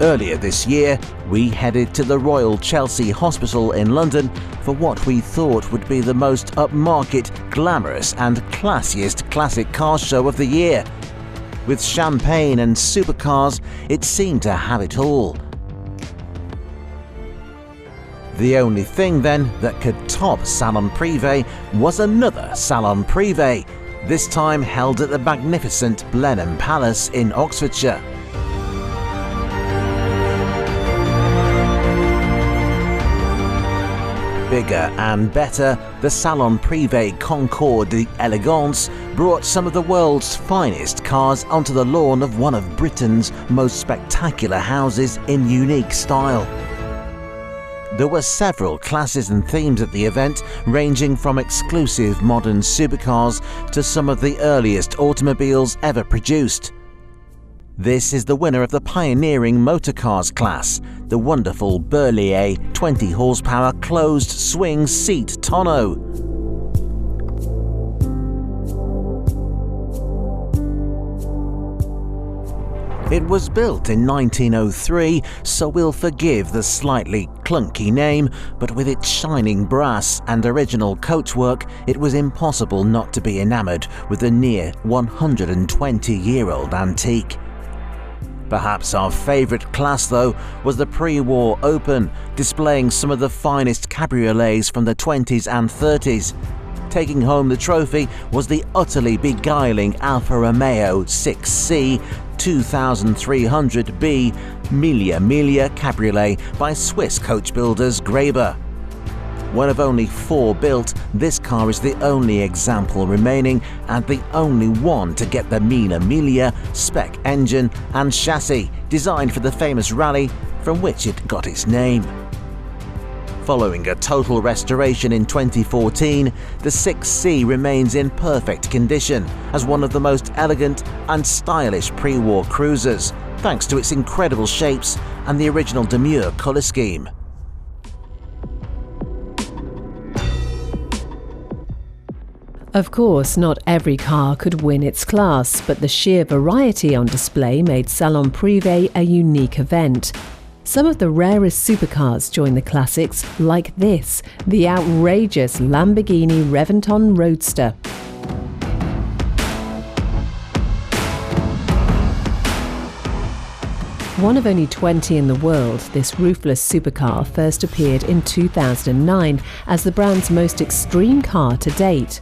Earlier this year, we headed to the Royal Chelsea Hospital in London for what we thought would be the most upmarket, glamorous and classiest classic car show of the year. With champagne and supercars, it seemed to have it all. The only thing then that could top Salon Privé was another Salon Privé, this time held at the magnificent Blenheim Palace in Oxfordshire. Bigger and better, the Salon Prive Concours d'Elegance brought some of the world's finest cars onto the lawn of one of Britain's most spectacular houses in unique style. There were several classes and themes at the event, ranging from exclusive modern supercars to some of the earliest automobiles ever produced. This is the winner of the pioneering motorcars class, the wonderful Berlier 20 horsepower closed swing seat tonneau. It was built in 1903, so we'll forgive the slightly clunky name, but with its shining brass and original coachwork, it was impossible not to be enamoured with the near 120-year-old antique. Perhaps our favourite class, though, was the pre-war Open, displaying some of the finest cabriolets from the 20s and 30s. Taking home the trophy was the utterly beguiling Alfa Romeo 6C 2300B Miglia Cabriolet by Swiss coach builders Graber. One of only 4 built, this car is the only example remaining and the only one to get the Miglia spec engine and chassis designed for the famous rally from which it got its name. Following a total restoration in 2014, the 6C remains in perfect condition as one of the most elegant and stylish pre-war cruisers, thanks to its incredible shapes and the original demure colour scheme. Of course, not every car could win its class, but the sheer variety on display made Salon Privé a unique event. Some of the rarest supercars joined the classics, like this, the outrageous Lamborghini Reventon Roadster. One of only 20 in the world, this roofless supercar first appeared in 2009 as the brand's most extreme car to date.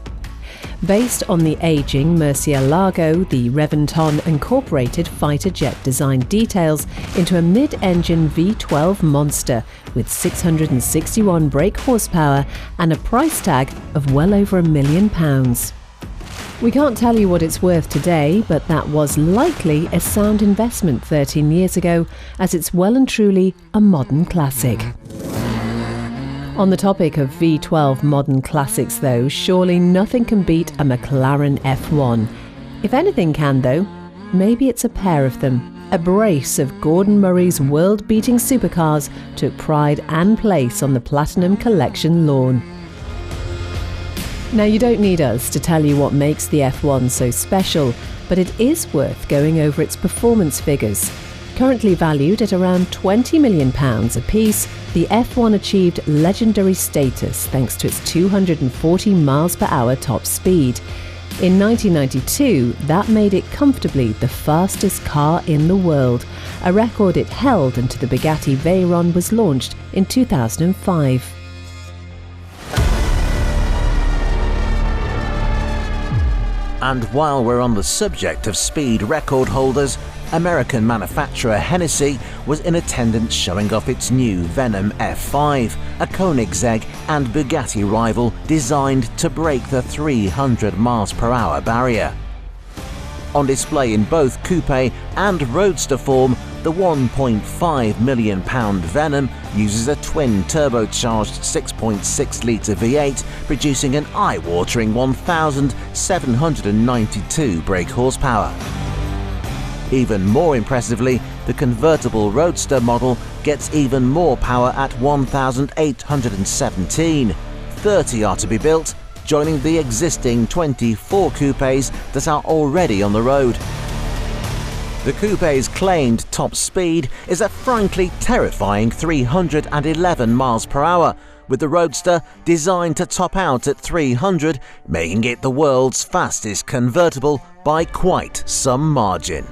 Based on the aging Murcielago, the Reventon incorporated fighter jet design details into a mid-engine V12 monster with 661 brake horsepower and a price tag of well over £1 million. We can't tell you what it's worth today, but that was likely a sound investment 13 years ago, as it's well and truly a modern classic. On the topic of V12 modern classics though, surely nothing can beat a McLaren F1. If anything can though, maybe it's a pair of them. A brace of Gordon Murray's world-beating supercars took pride and place on the Platinum Collection lawn. Now, you don't need us to tell you what makes the F1 so special, but it is worth going over its performance figures. Currently valued at around £20 million apiece, the F1 achieved legendary status thanks to its 240 mph top speed. In 1992, that made it comfortably the fastest car in the world, a record it held until the Bugatti Veyron was launched in 2005. And while we're on the subject of speed record holders, American manufacturer Hennessey was in attendance showing off its new Venom F5, a Koenigsegg and Bugatti rival designed to break the 300 mph barrier. On display in both coupe and roadster form, the £1.5 million Venom uses a twin turbocharged 6.6-litre V8, producing an eye-watering 1,792 brake horsepower. Even more impressively, the convertible roadster model gets even more power at 1,817. 30 are to be built, joining the existing 24 coupes that are already on the road. The coupe's claimed top speed is a frankly terrifying 311 miles per hour, with the Roadster designed to top out at 300, making it the world's fastest convertible by quite some margin.